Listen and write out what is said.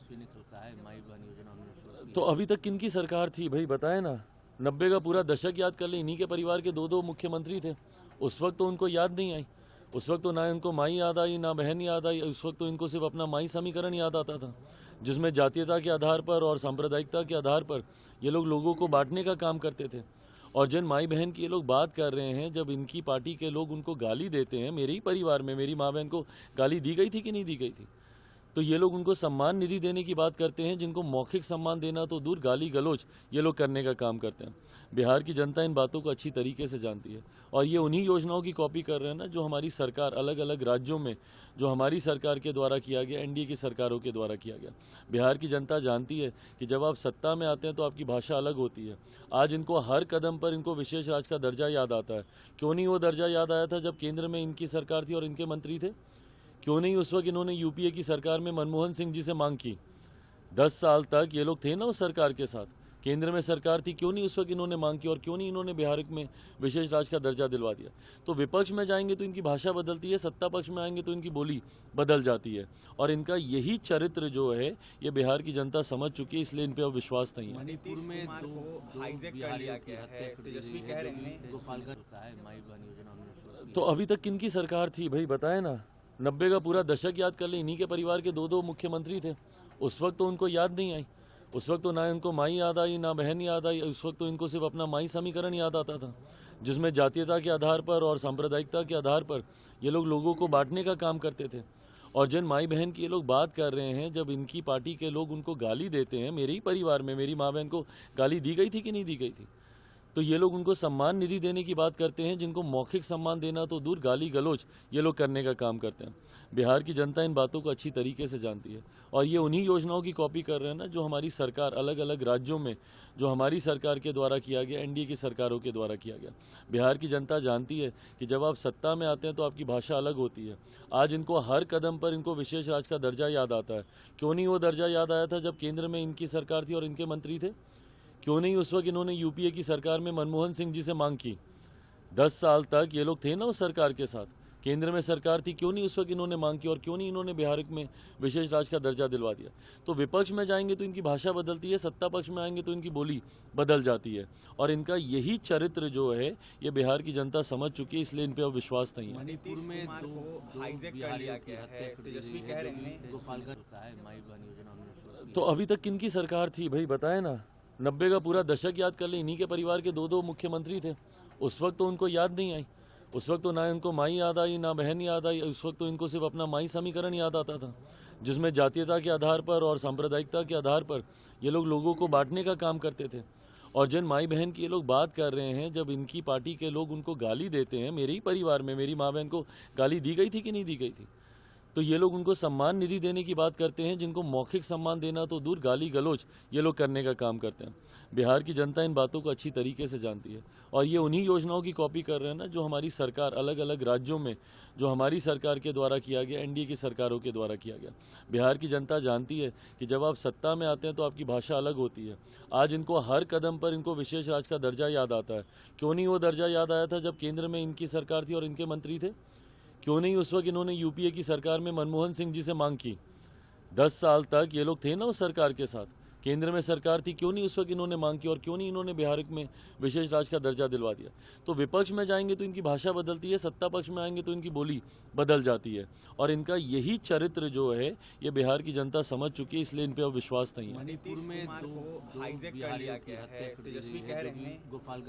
तेजस्वी ने कहा है माई बहन योजना उन्होंने शुरू की। तो अभी तक किनकी सरकार थी भाई, बताए ना। 90 का पूरा दशक याद कर ले, इन्हीं के परिवार के दो मुख्यमंत्री थे। उस वक्त तो उनको याद नहीं आई, उस वक्त तो ना इनको माई याद आई ना बहन याद आई। उस वक्त तो इनको सिर्फ अपना माई समीकरण याद आता था, जिसमें जातीयता के आधार पर और सांप्रदायिकता के आधार पर ये लोग लोगों को बांटने का काम करते थे। और जिन माई बहन की ये लोग बात कर रहे हैं, जब इनकी पार्टी के लोग उनको गाली देते हैं, मेरे ही परिवार में मेरी माँ बहन को गाली दी गई थी कि नहीं दी गई थी, तो ये लोग उनको सम्मान निधि देने की बात करते हैं, जिनको मौखिक सम्मान देना तो दूर, गाली गलौज ये लोग करने का काम करते हैं। बिहार की जनता इन बातों को अच्छी तरीके से जानती है और ये उन्हीं योजनाओं की कॉपी कर रहे हैं ना, जो हमारी सरकार अलग अलग राज्यों में, जो हमारी सरकार के द्वारा किया गया, एनडीए की सरकारों के द्वारा किया गया। बिहार की जनता जानती है कि जब आप सत्ता में आते हैं तो आपकी भाषा अलग होती है। आज इनको हर कदम पर इनको विशेष राज्य का दर्जा याद आता है। क्यों नहीं वो दर्जा याद आया था जब केंद्र में इनकी सरकार थी और इनके मंत्री थे? क्यों नहीं उस वक्त इन्होंने यूपीए की सरकार में मनमोहन सिंह जी से मांग की? 10 साल तक ये लोग थे ना उस सरकार के साथ, केंद्र में सरकार थी, क्यों नहीं उस वक्त इन्होंने मांग की? और क्यों नहीं इन्होंने बिहार में विशेष राज्य का दर्जा दिलवा दिया? तो विपक्ष में जाएंगे तो इनकी भाषा बदलती है, सत्ता पक्ष में आएंगे तो इनकी बोली बदल जाती है। और इनका यही चरित्र जो है ये बिहार की जनता समझ चुकी है, इसलिए इन पे अब विश्वास नहीं है। मणिपुर में दो बिहारियों की हत्या तेजस्वी कह रहे हैं गोपालगंज का है माई बहन योजना उन्होंने शुरू की। तो अभी तक किनकी सरकार थी भाई, बताए ना। 90 का पूरा दशक याद कर ले, इन्हीं के परिवार के दो मुख्यमंत्री थे। उस वक्त तो उनको याद नहीं आई, उस वक्त तो ना इनको माई याद आई ना बहन याद आई। उस वक्त तो इनको सिर्फ अपना माई समीकरण याद आता था, जिसमें जातीयता के आधार पर और सांप्रदायिकता के आधार पर ये लोग लोगों को बांटने का काम करते थे। और जिन माई बहन की ये लोग बात कर रहे हैं, जब इनकी पार्टी के लोग उनको गाली देते हैं, मेरे ही परिवार में मेरी माँ बहन को गाली दी गई थी कि नहीं दी गई थी, तो ये लोग उनको सम्मान निधि देने की बात करते हैं, जिनको मौखिक सम्मान देना तो दूर, गाली गलौज ये लोग करने का काम करते हैं। बिहार की जनता इन बातों को अच्छी तरीके से जानती है और ये उन्हीं योजनाओं की कॉपी कर रहे हैं ना, जो हमारी सरकार अलग अलग राज्यों में, जो हमारी सरकार के द्वारा किया गया, एनडीए की सरकारों के द्वारा किया गया। बिहार की जनता जानती है कि जब आप सत्ता में आते हैं तो आपकी भाषा अलग होती है। आज इनको हर कदम पर इनको विशेष राज्य का दर्जा याद आता है। क्यों नहीं वो दर्जा याद आया था जब केंद्र में इनकी सरकार थी और इनके मंत्री थे? क्यों नहीं उस वक्त इन्होंने यूपीए की सरकार में मनमोहन सिंह जी से मांग की? 10 साल तक ये लोग थे ना उस सरकार के साथ, केंद्र में सरकार थी, क्यों नहीं उस वक्त इन्होंने मांग की? और क्यों नहीं इन्होंने बिहार में विशेष राज्य का दर्जा दिलवा दिया? तो विपक्ष में जाएंगे तो इनकी भाषा बदलती है, सत्ता पक्ष में आएंगे तो इनकी बोली बदल जाती है। और इनका यही चरित्र जो है ये बिहार की जनता समझ चुकी है, इसलिए इन पे अब विश्वास नहीं है। मणिपुर में दो बिहारियों की हत्या तेजस्वी कह रहे हैं गोपालगंज का है माई बहन योजना उन्होंने शुरू की। तो अभी तक किनकी सरकार थी भाई, बताए ना। 90 का पूरा दशक याद कर ले, इन्हीं के परिवार के दो मुख्यमंत्री थे। उस वक्त तो उनको याद नहीं आई, उस वक्त तो ना इनको माई याद आई ना बहन याद आई। उस वक्त तो इनको सिर्फ अपना माई समीकरण याद आता था, जिसमें जातीयता के आधार पर और सांप्रदायिकता के आधार पर ये लोग लोगों को बांटने का काम करते थे। और जिन माई बहन की ये लोग बात कर रहे हैं, जब इनकी पार्टी के लोग उनको गाली देते हैं, मेरे ही परिवार में मेरी माँ बहन को गाली दी गई थी कि नहीं दी गई थी, तो ये लोग उनको सम्मान निधि देने की बात करते हैं, जिनको मौखिक सम्मान देना तो दूर, गाली गलौज ये लोग करने का काम करते हैं। बिहार की जनता इन बातों को अच्छी तरीके से जानती है और ये उन्हीं योजनाओं की कॉपी कर रहे हैं ना, जो हमारी सरकार अलग अलग राज्यों में, जो हमारी सरकार के द्वारा किया गया, एनडीए की सरकारों के द्वारा किया गया। बिहार की जनता जानती है कि जब आप सत्ता में आते हैं तो आपकी भाषा अलग होती है। आज इनको हर कदम पर इनको विशेष राज्य का दर्जा याद आता है। क्यों नहीं वो दर्जा याद आया था जब केंद्र में इनकी सरकार थी और इनके मंत्री थे? क्यों नहीं उस वक्त इन्होंने यूपीए की सरकार में मनमोहन सिंह जी से मांग की? 10 साल तक ये लोग थे ना उस सरकार के साथ, केंद्र में सरकार थी, क्यों नहीं उस वक्त इन्होंने मांग की? और क्यों नहीं इन्होंने बिहार में विशेष राज्य का दर्जा दिलवा दिया? तो विपक्ष में जाएंगे तो इनकी भाषा बदलती है, सत्ता पक्ष में आएंगे तो इनकी बोली बदल जाती है। और इनका यही चरित्र जो है ये बिहार की जनता समझ चुकी है, इसलिए इन पे अब विश्वास नहीं है। मणिपुर में दो बिहारियों की हत्या तेजस्वी कह रहे हैं गोपालगंज